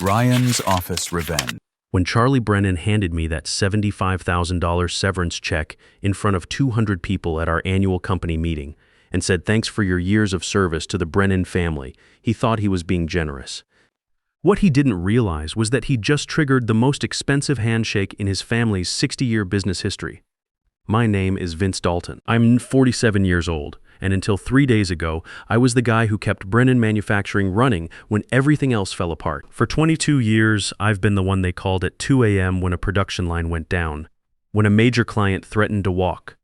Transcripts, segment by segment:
Ryan's office revenge. When Charlie Brennan handed me that $75,000 severance check in front of 200 people at our annual company meeting and said thanks for your years of service to the Brennan family, he thought he was being generous. What he didn't realize was that he just triggered the most expensive handshake in his family's 60-year business history. My name is Vince Dalton. I'm 47 years old, and until 3 days ago, I was the guy who kept Brennan Manufacturing running when everything else fell apart. For 22 years, I've been the one they called at 2 a.m. when a production line went down, when a major client threatened to walk,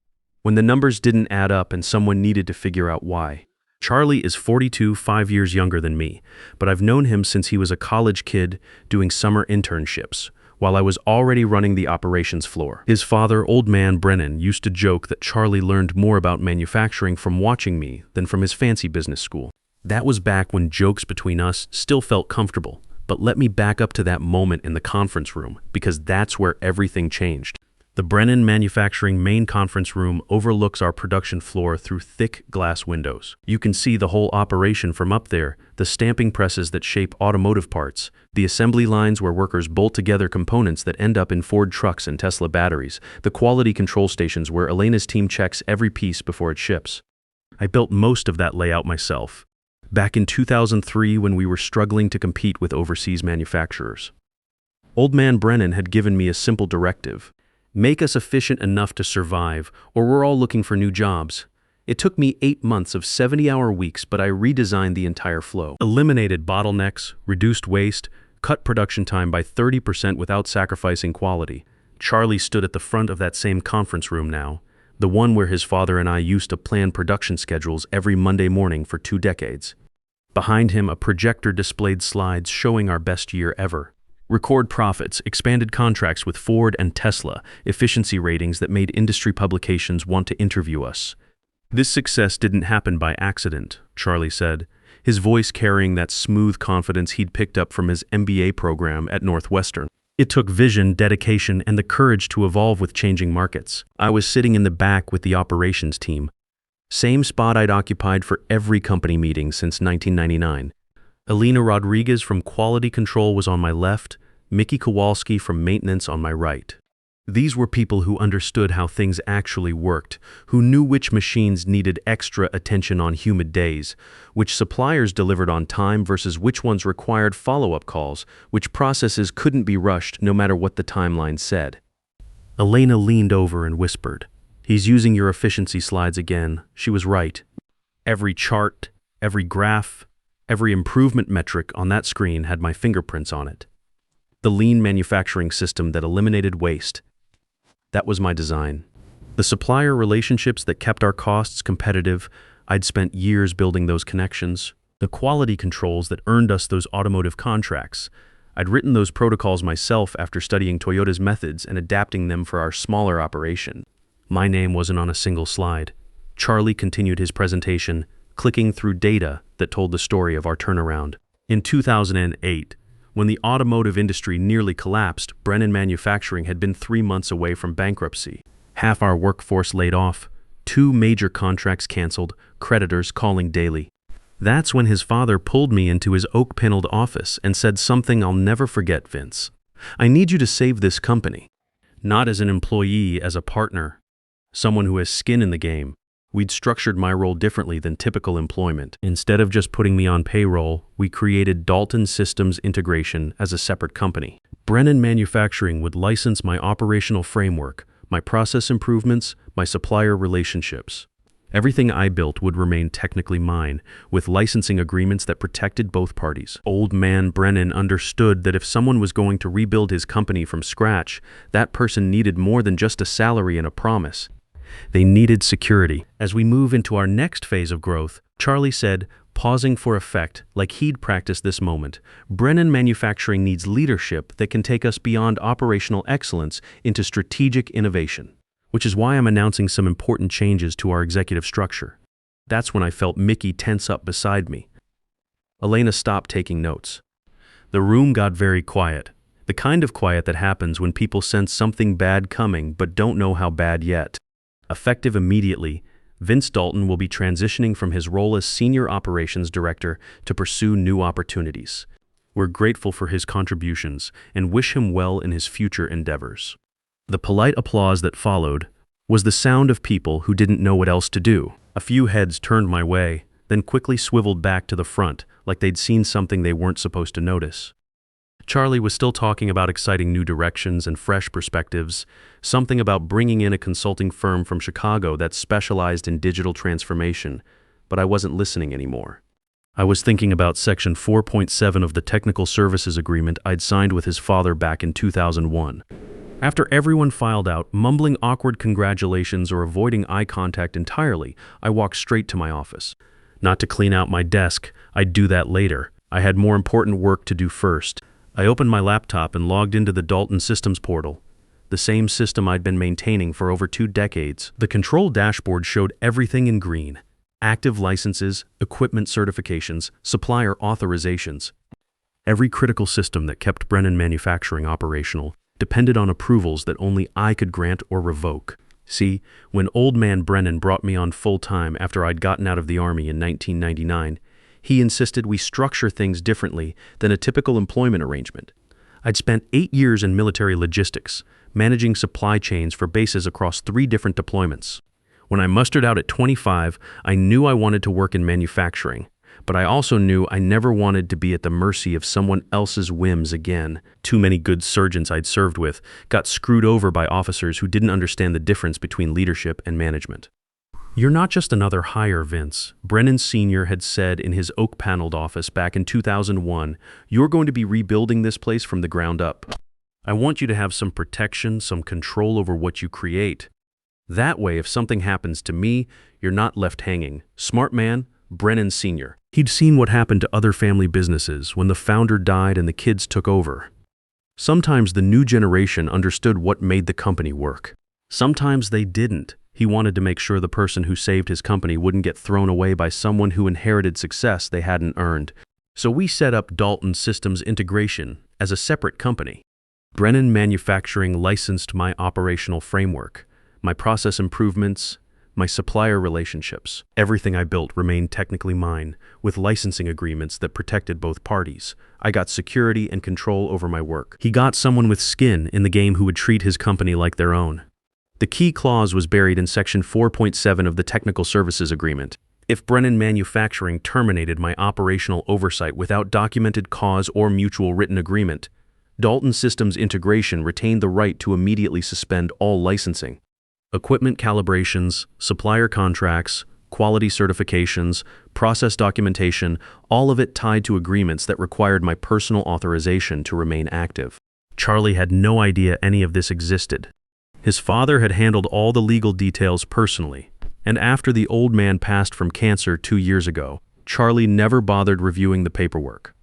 when the numbers didn't add up and someone needed to figure out why. Charlie is 42, 5 years younger than me, but I've known him since he was a college kid doing summer internships, while I was already running the operations floor. His father, old man Brennan, used to joke that Charlie learned more about manufacturing from watching me than from his fancy business school. That was back when jokes between us still felt comfortable, but let me back up to that moment in the conference room, because that's where everything changed. The Brennan Manufacturing main conference room overlooks our production floor through thick glass windows. You can see the whole operation from up there, the stamping presses that shape automotive parts, the assembly lines where workers bolt together components that end up in Ford trucks and Tesla batteries, the quality control stations where Elena's team checks every piece before it ships. I built most of that layout myself, back in 2003 when we were struggling to compete with overseas manufacturers. Old man Brennan had given me a simple directive: make us efficient enough to survive, or we're all looking for new jobs. It took me 8 months of 70-hour weeks, but I redesigned the entire flow. Eliminated bottlenecks, reduced waste, cut production time by 30% without sacrificing quality. Charlie stood at the front of that same conference room now, the one where his father and I used to plan production schedules every Monday morning for 2 decades. Behind him, a projector displayed slides showing our best year ever. Record profits, expanded contracts with Ford and Tesla, efficiency ratings that made industry publications want to interview us. This success didn't happen by accident, Charlie said, his voice carrying that smooth confidence he'd picked up from his MBA program at Northwestern. It took vision, dedication, and the courage to evolve with changing markets. I was sitting in the back with the operations team, same spot I'd occupied for every company meeting since 1999. Elena Rodriguez from Quality Control was on my left, Mickey Kowalski from Maintenance on my right. These were people who understood how things actually worked, who knew which machines needed extra attention on humid days, which suppliers delivered on time versus which ones required follow-up calls, which processes couldn't be rushed no matter what the timeline said. Elena leaned over and whispered, "He's using your efficiency slides again." She was right. Every chart, every graph, every improvement metric on that screen had my fingerprints on it. The lean manufacturing system that eliminated waste. That was my design. The supplier relationships that kept our costs competitive, I'd spent years building those connections. The quality controls that earned us those automotive contracts. I'd written those protocols myself after studying Toyota's methods and adapting them for our smaller operation. My name wasn't on a single slide. Charlie continued his presentation, clicking through data that told the story of our turnaround. In 2008, when the automotive industry nearly collapsed, Brennan Manufacturing had been 3 months away from bankruptcy. Half our workforce laid off, 2 major contracts canceled, creditors calling daily. That's when his father pulled me into his oak-paneled office and said something I'll never forget, Vince. "I need you to save this company. Not as an employee, as a partner. Someone who has skin in the game." We'd structured my role differently than typical employment. Instead of just putting me on payroll, we created Dalton Systems Integration as a separate company. Brennan Manufacturing would license my operational framework, my process improvements, my supplier relationships. Everything I built would remain technically mine, with licensing agreements that protected both parties. Old man Brennan understood that if someone was going to rebuild his company from scratch, that person needed more than just a salary and a promise. They needed security. As we move into our next phase of growth, Charlie said, pausing for effect like he'd practiced this moment, Brennan Manufacturing needs leadership that can take us beyond operational excellence into strategic innovation. Which is why I'm announcing some important changes to our executive structure. That's when I felt Mickey tense up beside me. Elena stopped taking notes. The room got very quiet. The kind of quiet that happens when people sense something bad coming but don't know how bad yet. Effective immediately, Vince Dalton will be transitioning from his role as Senior Operations Director to pursue new opportunities. We're grateful for his contributions and wish him well in his future endeavors." The polite applause that followed was the sound of people who didn't know what else to do. A few heads turned my way, then quickly swiveled back to the front like they'd seen something they weren't supposed to notice. Charlie was still talking about exciting new directions and fresh perspectives, something about bringing in a consulting firm from Chicago that specialized in digital transformation, but I wasn't listening anymore. I was thinking about Section 4.7 of the Technical Services Agreement I'd signed with his father back in 2001. After everyone filed out, mumbling awkward congratulations or avoiding eye contact entirely, I walked straight to my office. Not to clean out my desk, I'd do that later. I had more important work to do first. I opened my laptop and logged into the Dalton Systems portal, the same system I'd been maintaining for over 2 decades. The control dashboard showed everything in green: active licenses, equipment certifications, supplier authorizations. Every critical system that kept Brennan Manufacturing operational depended on approvals that only I could grant or revoke. See, when old man Brennan brought me on full-time after I'd gotten out of the Army in 1999, he insisted we structure things differently than a typical employment arrangement. I'd spent 8 years in military logistics, managing supply chains for bases across 3 different deployments. When I mustered out at 25, I knew I wanted to work in manufacturing, but I also knew I never wanted to be at the mercy of someone else's whims again. Too many good surgeons I'd served with got screwed over by officers who didn't understand the difference between leadership and management. "You're not just another hire, Vince," Brennan Sr. had said in his oak-paneled office back in 2001. "You're going to be rebuilding this place from the ground up. I want you to have some protection, some control over what you create. That way, if something happens to me, you're not left hanging." Smart man, Brennan Sr. He'd seen what happened to other family businesses when the founder died and the kids took over. Sometimes the new generation understood what made the company work. Sometimes they didn't. He wanted to make sure the person who saved his company wouldn't get thrown away by someone who inherited success they hadn't earned. So we set up Dalton Systems Integration as a separate company. Brennan Manufacturing licensed my operational framework, my process improvements, my supplier relationships. Everything I built remained technically mine, with licensing agreements that protected both parties. I got security and control over my work. He got someone with skin in the game who would treat his company like their own. The key clause was buried in Section 4.7 of the Technical Services Agreement. If Brennan Manufacturing terminated my operational oversight without documented cause or mutual written agreement, Dalton Systems Integration retained the right to immediately suspend all licensing. Equipment calibrations, supplier contracts, quality certifications, process documentation, all of it tied to agreements that required my personal authorization to remain active. Charlie had no idea any of this existed. His father had handled all the legal details personally, and after the old man passed from cancer 2 years ago, Charlie never bothered reviewing the paperwork.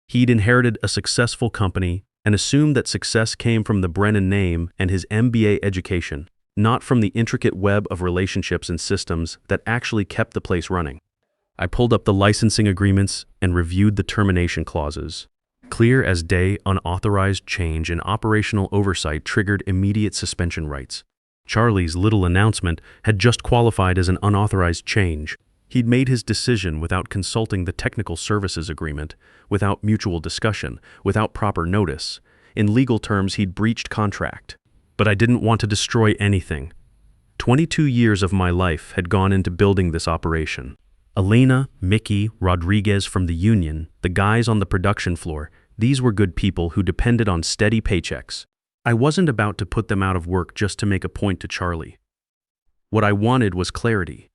He'd inherited a successful company and assumed that success came from the Brennan name and his MBA education, not from the intricate web of relationships and systems that actually kept the place running. I pulled up the licensing agreements and reviewed the termination clauses. Clear as day, unauthorized change in operational oversight triggered immediate suspension rights. Charlie's little announcement had just qualified as an unauthorized change. He'd made his decision without consulting the Technical Services Agreement, without mutual discussion, without proper notice. In legal terms, he'd breached contract. But I didn't want to destroy anything. 22 years of my life had gone into building this operation. Elena, Mickey, Rodriguez from the union, the guys on the production floor, these were good people who depended on steady paychecks. I wasn't about to put them out of work just to make a point to Charlie. What I wanted was clarity.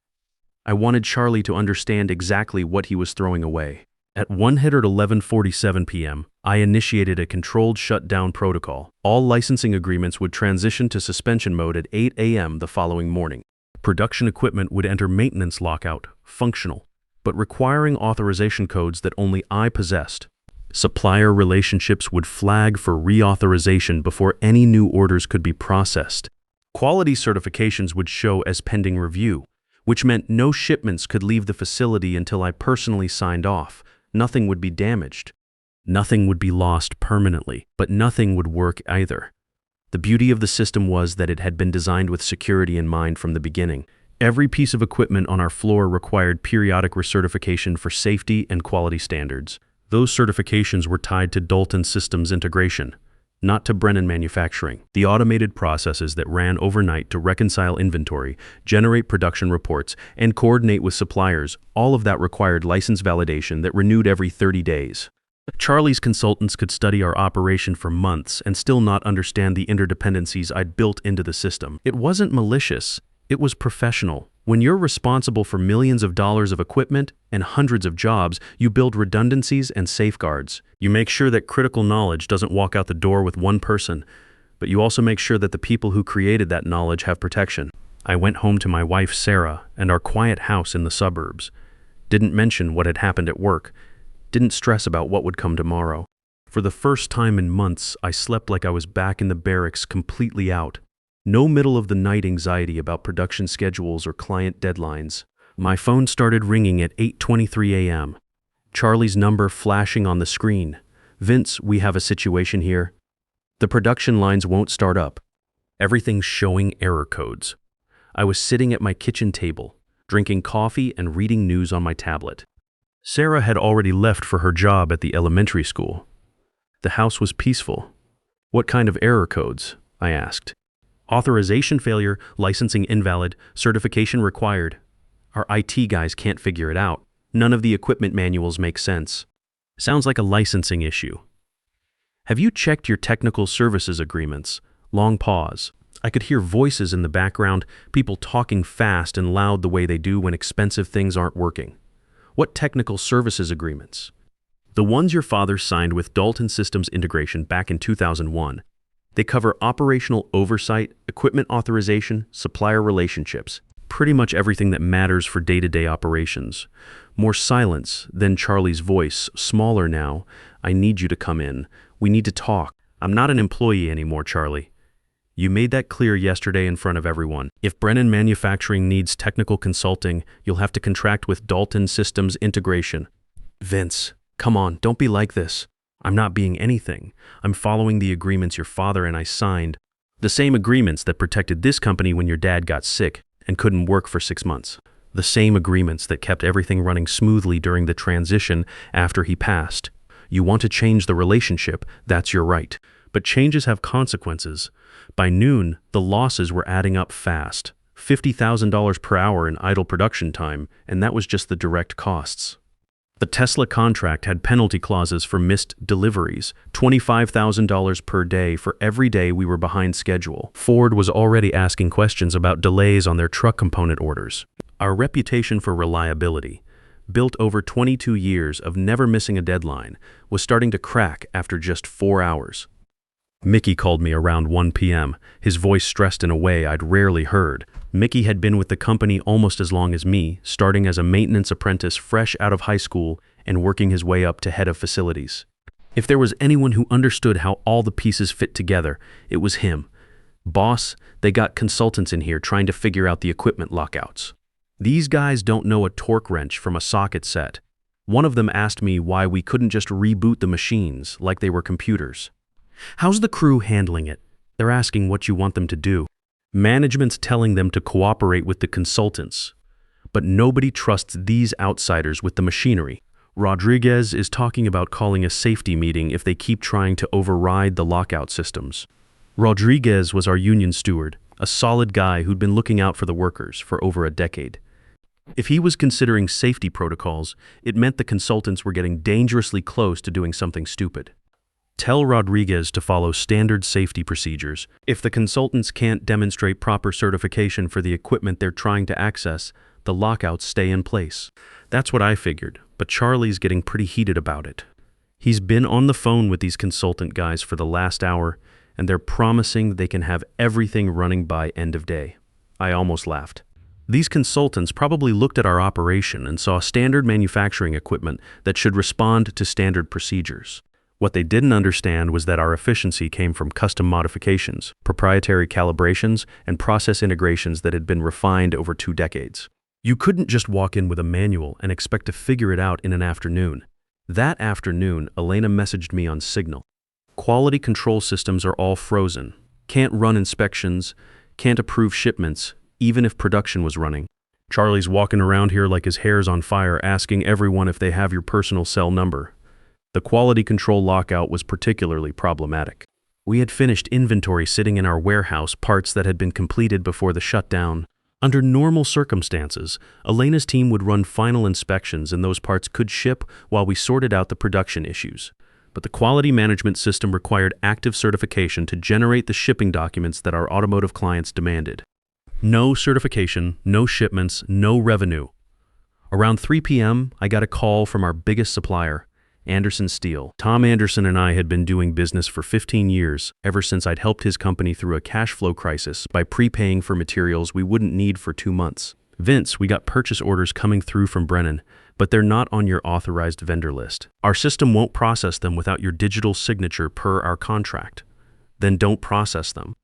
I wanted Charlie to understand exactly what he was throwing away. At 11:47 p.m., I initiated a controlled shutdown protocol. All licensing agreements would transition to suspension mode at 8 a.m. the following morning. Production equipment would enter maintenance lockout, functional, but requiring authorization codes that only I possessed. Supplier relationships would flag for reauthorization before any new orders could be processed. Quality certifications would show as pending review, which meant no shipments could leave the facility until I personally signed off. Nothing would be damaged. Nothing would be lost permanently, but nothing would work either. The beauty of the system was that it had been designed with security in mind from the beginning. Every piece of equipment on our floor required periodic recertification for safety and quality standards. Those certifications were tied to Dalton Systems integration, not to Brennan manufacturing. The automated processes that ran overnight to reconcile inventory, generate production reports, and coordinate with suppliers, all of that required license validation that renewed every 30 days. Charlie's consultants could study our operation for months and still not understand the interdependencies I'd built into the system. It wasn't malicious, it was professional. When you're responsible for millions of dollars of equipment and hundreds of jobs, you build redundancies and safeguards. You make sure that critical knowledge doesn't walk out the door with one person, but you also make sure that the people who created that knowledge have protection. I went home to my wife Sarah and our quiet house in the suburbs. Didn't mention what had happened at work. Didn't stress about what would come tomorrow. For the first time in months, I slept like I was back in the barracks, completely out. No middle-of-the-night anxiety about production schedules or client deadlines. My phone started ringing at 8:23 a.m. Charlie's number flashing on the screen. "Vince, we have a situation here. The production lines won't start up." Everything's showing error codes. I was sitting at my kitchen table, drinking coffee and reading news on my tablet. Sarah had already left for her job at the elementary school. The house was peaceful. "What kind of error codes?" I asked. "Authorization failure, licensing invalid, certification required. Our IT guys can't figure it out. None of the equipment manuals make sense." Sounds like a licensing issue. "Have you checked your technical services agreements?" Long pause. I could hear voices in the background, people talking fast and loud the way they do when expensive things aren't working. "What technical services agreements?" "The ones your father signed with Dalton Systems Integration back in 2001. They cover operational oversight, equipment authorization, supplier relationships, pretty much everything that matters for day-to-day operations." More silence, then Charlie's voice, smaller now. "I need you to come in. We need to talk. I'm not an employee anymore, Charlie. You made that clear yesterday in front of everyone. If Brennan Manufacturing needs technical consulting, you'll have to contract with Dalton Systems Integration." "Vince, come on, don't be like this. I'm not being anything. I'm following the agreements your father and I signed. The same agreements that protected this company when your dad got sick and couldn't work for 6 months. The same agreements that kept everything running smoothly during the transition after he passed. You want to change the relationship, that's your right. But changes have consequences. By noon, the losses were adding up fast. $50,000 per hour in idle production time, and that was just the direct costs. The Tesla contract had penalty clauses for missed deliveries, $25,000 per day for every day we were behind schedule. Ford was already asking questions about delays on their truck component orders. Our reputation for reliability, built over 22 years of never missing a deadline, was starting to crack after just 4 hours. Mickey called me around 1 p.m., his voice stressed in a way I'd rarely heard. Mickey had been with the company almost as long as me, starting as a maintenance apprentice fresh out of high school and working his way up to head of facilities. If there was anyone who understood how all the pieces fit together, it was him. "Boss, they got consultants in here trying to figure out the equipment lockouts. These guys don't know a torque wrench from a socket set. One of them asked me why we couldn't just reboot the machines like they were computers. How's the crew handling it? They're asking what you want them to do. Management's telling them to cooperate with the consultants. But nobody trusts these outsiders with the machinery. Rodriguez is talking about calling a safety meeting if they keep trying to override the lockout systems." Rodriguez was our union steward, a solid guy who'd been looking out for the workers for over a decade. If he was considering safety protocols, it meant the consultants were getting dangerously close to doing something stupid. "Tell Rodriguez to follow standard safety procedures. If the consultants can't demonstrate proper certification for the equipment they're trying to access, the lockouts stay in place." That's what I figured, but Charlie's getting pretty heated about it. He's been on the phone with these consultant guys for the last hour, and they're promising they can have everything running by end of day. I almost laughed. These consultants probably looked at our operation and saw standard manufacturing equipment that should respond to standard procedures. What they didn't understand was that our efficiency came from custom modifications, proprietary calibrations, and process integrations that had been refined over 2 decades. You couldn't just walk in with a manual and expect to figure it out in an afternoon. That afternoon, Elena messaged me on Signal. "Quality control systems are all frozen. Can't run inspections, can't approve shipments, even if production was running. Charlie's walking around here like his hair's on fire asking everyone if they have your personal cell number. The quality control lockout was particularly problematic. We had finished inventory sitting in our warehouse, parts that had been completed before the shutdown. Under normal circumstances, Elena's team would run final inspections and those parts could ship while we sorted out the production issues. But the quality management system required active certification to generate the shipping documents that our automotive clients demanded. No certification, no shipments, no revenue. Around 3 p.m., I got a call from our biggest supplier, Anderson Steel. Tom Anderson and I had been doing business for 15 years, ever since I'd helped his company through a cash flow crisis by prepaying for materials we wouldn't need for 2 months. Vince, we got purchase orders coming through from Brennan, but they're not on your authorized vendor list. Our system won't process them without your digital signature per our contract. Then don't process them.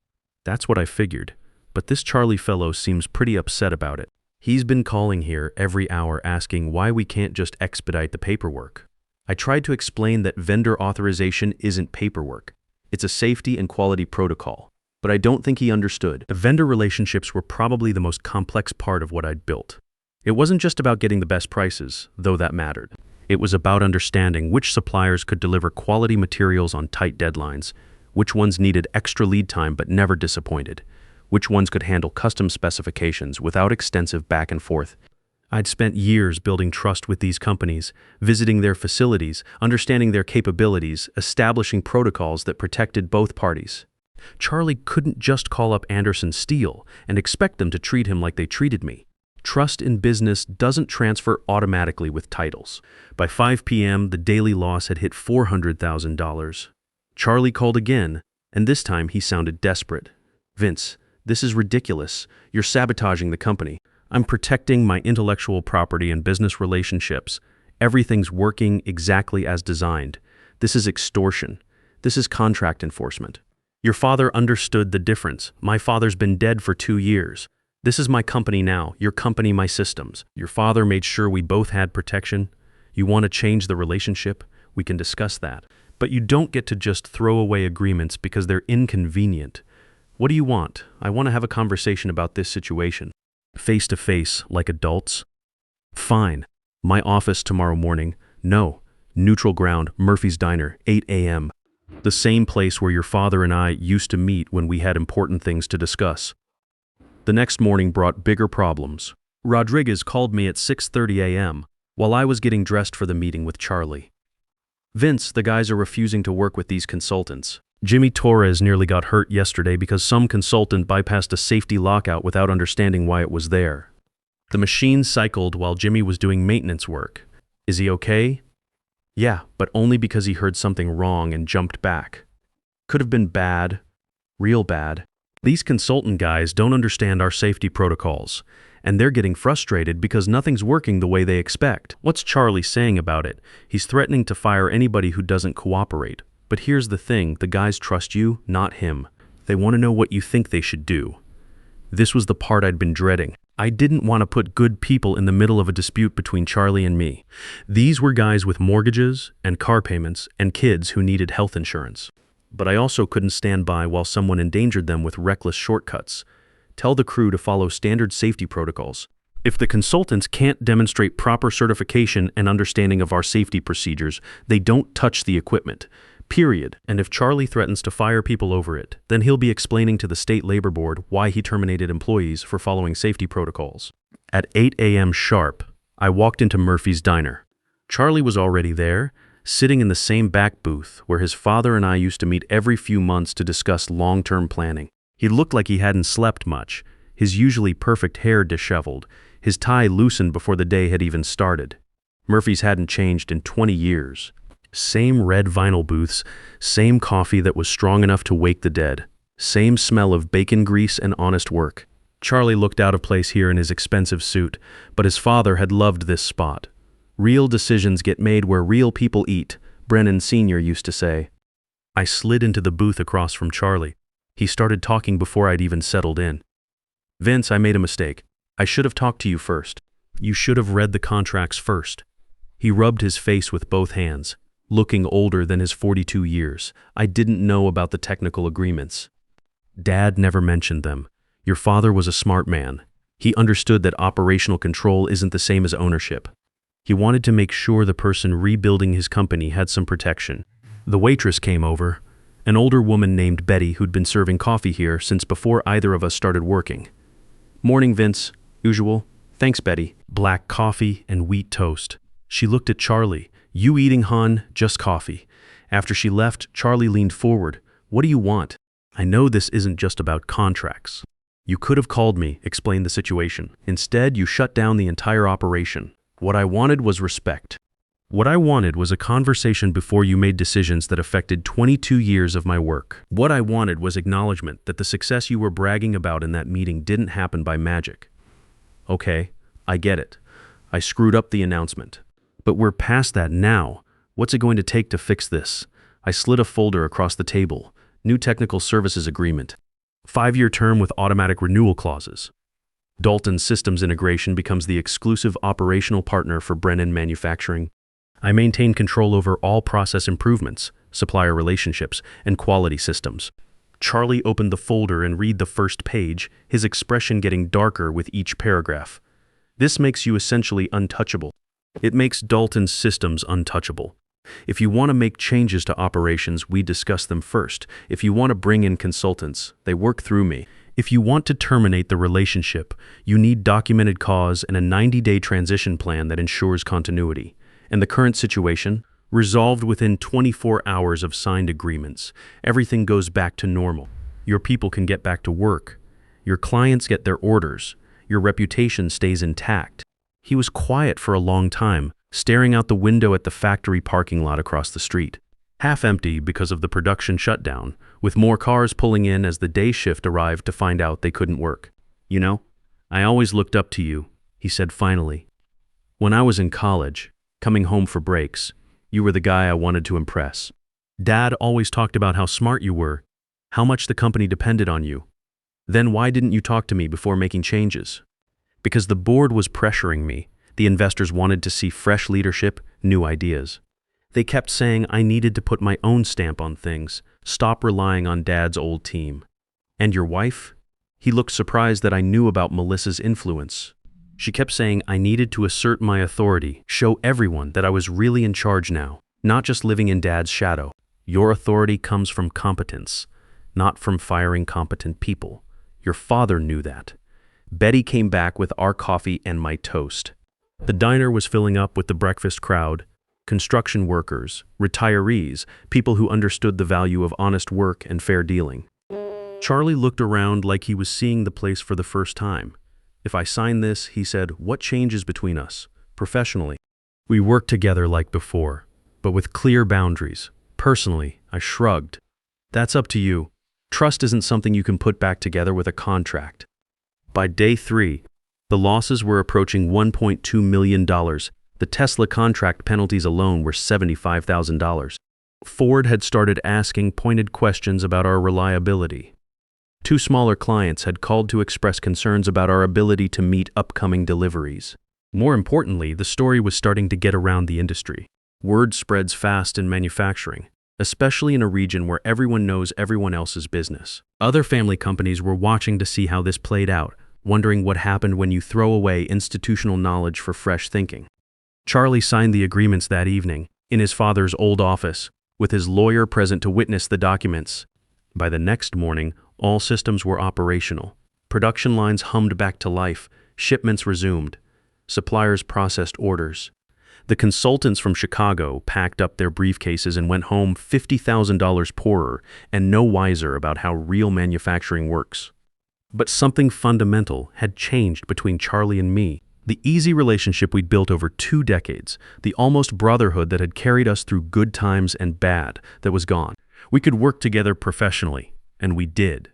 That's what I figured, but this Charlie fellow seems pretty upset about it. He's been calling here every hour asking why we can't just expedite the paperwork. I tried to explain that vendor authorization isn't paperwork. It's a safety and quality protocol. But I don't think he understood. The vendor relationships were probably the most complex part of what I'd built. It wasn't just about getting the best prices, though that mattered. It was about understanding which suppliers could deliver quality materials on tight deadlines, which ones needed extra lead time but never disappointed, which ones could handle custom specifications without extensive back and forth. I'd spent years building trust with these companies, visiting their facilities, understanding their capabilities, establishing protocols that protected both parties. Charlie couldn't just call up Anderson Steel and expect them to treat him like they treated me. Trust in business doesn't transfer automatically with titles. By 5 p.m., the daily loss had hit $400,000. Charlie called again, and this time he sounded desperate. "Vince, this is ridiculous. You're sabotaging the company. I'm protecting my intellectual property and business relationships. Everything's working exactly as designed. This is extortion. This is contract enforcement. Your father understood the difference. My father's been dead for 2 years. This is my company now, your company, my systems. Your father made sure we both had protection. You want to change the relationship? We can discuss that. But you don't get to just throw away agreements because they're inconvenient. What do you want? I want to have a conversation about this situation. Face to face, like adults? Fine. My office tomorrow morning. No. Neutral ground, Murphy's Diner, 8 a.m. The same place where your father and I used to meet when we had important things to discuss. The next morning brought bigger problems. Rodriguez called me at 6:30 a.m. while I was getting dressed for the meeting with Charlie. "Vince, the guys are refusing to work with these consultants. Jimmy Torres nearly got hurt yesterday because some consultant bypassed a safety lockout without understanding why it was there. The machine cycled while Jimmy was doing maintenance work. Is he okay? Yeah, but only because he heard something wrong and jumped back. Could have been bad, real bad. These consultant guys don't understand our safety protocols, and they're getting frustrated because nothing's working the way they expect. What's Charlie saying about it? He's threatening to fire anybody who doesn't cooperate. But here's the thing, the guys trust you, not him. They want to know what you think they should do." This was the part I'd been dreading. I didn't want to put good people in the middle of a dispute between Charlie and me. These were guys with mortgages and car payments and kids who needed health insurance. But I also couldn't stand by while someone endangered them with reckless shortcuts. Tell the crew to follow standard safety protocols. If the consultants can't demonstrate proper certification and understanding of our safety procedures, they don't touch the equipment. Period. And if Charlie threatens to fire people over it, then he'll be explaining to the state labor board why he terminated employees for following safety protocols. At 8 a.m. sharp, I walked into Murphy's Diner. Charlie was already there, sitting in the same back booth where his father and I used to meet every few months to discuss long-term planning. He looked like he hadn't slept much, his usually perfect hair disheveled, his tie loosened before the day had even started. Murphy's hadn't changed in 20 years. Same red vinyl booths, same coffee that was strong enough to wake the dead, same smell of bacon grease and honest work. Charlie looked out of place here in his expensive suit, but his father had loved this spot. "Real decisions get made where real people eat," Brennan Sr. used to say. I slid into the booth across from Charlie. He started talking before I'd even settled in. "Vince, I made a mistake. I should have talked to you first. You should have read the contracts first." He rubbed his face with both hands. Looking older than his 42 years, I didn't know about the technical agreements. Dad never mentioned them. Your father was a smart man. He understood that operational control isn't the same as ownership. He wanted to make sure the person rebuilding his company had some protection. The waitress came over, an older woman named Betty who'd been serving coffee here since before either of us started working. "Morning, Vince. Usual. Thanks, Betty." Black coffee and wheat toast. She looked at Charlie. "You eating, hon? Just coffee." After she left, Charlie leaned forward. "What do you want?" "I know this isn't just about contracts. You could have called me, explained the situation. Instead, you shut down the entire operation. What I wanted was respect. What I wanted was a conversation before you made decisions that affected 22 years of my work. What I wanted was acknowledgement that the success you were bragging about in that meeting didn't happen by magic." "Okay, I get it. I screwed up the announcement. But we're past that now. What's it going to take to fix this?" I slid a folder across the table. New technical services agreement. 5-year term with automatic renewal clauses. Dalton Systems Integration becomes the exclusive operational partner for Brennan Manufacturing. I maintain control over all process improvements, supplier relationships, and quality systems. Charlie opened the folder and read the first page, his expression getting darker with each paragraph. "This makes you essentially untouchable. It makes Dalton Systems untouchable. If you want to make changes to operations, we discuss them first. If you want to bring in consultants, they work through me. If you want to terminate the relationship, you need documented cause and a 90-day transition plan that ensures continuity. And the current situation, resolved within 24 hours of signed agreements. Everything goes back to normal. Your people can get back to work. Your clients get their orders. Your reputation stays intact." He was quiet for a long time, staring out the window at the factory parking lot across the street. Half empty because of the production shutdown, with more cars pulling in as the day shift arrived to find out they couldn't work. "You know, I always looked up to you," he said finally. "When I was in college, coming home for breaks, you were the guy I wanted to impress. Dad always talked about how smart you were, how much the company depended on you. Then why didn't you talk to me before making changes?" "Because the board was pressuring me. The investors wanted to see fresh leadership, new ideas. They kept saying I needed to put my own stamp on things, stop relying on Dad's old team." "And your wife?" He looked surprised that I knew about Melissa's influence. "She kept saying I needed to assert my authority, show everyone that I was really in charge now, not just living in Dad's shadow. Your authority comes from competence, not from firing competent people. Your father knew that." Betty came back with our coffee and my toast. The diner was filling up with the breakfast crowd, construction workers, retirees, people who understood the value of honest work and fair dealing. Charlie looked around like he was seeing the place for the first time. "If I sign this," he said, "what changes between us, professionally?" "We work together like before, but with clear boundaries." Personally, I shrugged. "That's up to you. Trust isn't something you can put back together with a contract." By day 3, the losses were approaching $1.2 million. The Tesla contract penalties alone were $75,000. Ford had started asking pointed questions about our reliability. 2 smaller clients had called to express concerns about our ability to meet upcoming deliveries. More importantly, the story was starting to get around the industry. Word spreads fast in manufacturing, especially in a region where everyone knows everyone else's business. Other family companies were watching to see how this played out, wondering what happened when you throw away institutional knowledge for fresh thinking. Charlie signed the agreements that evening, in his father's old office, with his lawyer present to witness the documents. By the next morning, all systems were operational. Production lines hummed back to life, shipments resumed. Suppliers processed orders. The consultants from Chicago packed up their briefcases and went home $50,000 poorer and no wiser about how real manufacturing works. But something fundamental had changed between Charlie and me. The easy relationship we'd built over 2 decades, the almost brotherhood that had carried us through good times and bad, that was gone. We could work together professionally, and we did.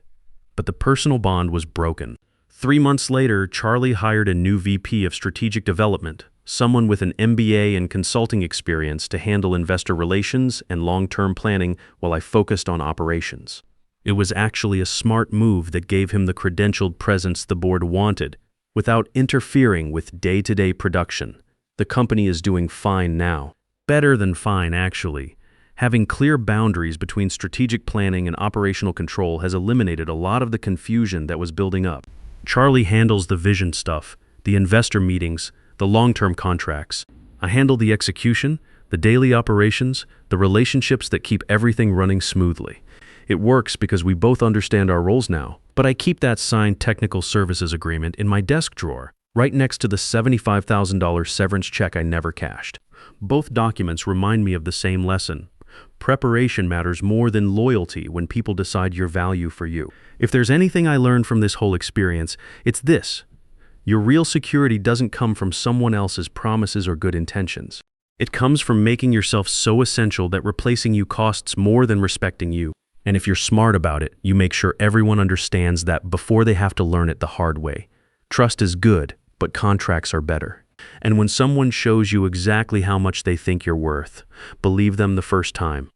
But the personal bond was broken. 3 months later, Charlie hired a new VP of Strategic Development, someone with an MBA and consulting experience to handle investor relations and long-term planning while I focused on operations. It was actually a smart move that gave him the credentialed presence the board wanted, without interfering with day-to-day production. The company is doing fine now. Better than fine, actually. Having clear boundaries between strategic planning and operational control has eliminated a lot of the confusion that was building up. Charlie handles the vision stuff, the investor meetings, the long-term contracts. I handle the execution, the daily operations, the relationships that keep everything running smoothly. It works because we both understand our roles now, but I keep that signed technical services agreement in my desk drawer, right next to the $75,000 severance check I never cashed. Both documents remind me of the same lesson. Preparation matters more than loyalty when people decide your value for you. If there's anything I learned from this whole experience, it's this. Your real security doesn't come from someone else's promises or good intentions. It comes from making yourself so essential that replacing you costs more than respecting you. And if you're smart about it, you make sure everyone understands that before they have to learn it the hard way. Trust is good, but contracts are better. And when someone shows you exactly how much they think you're worth, believe them the first time.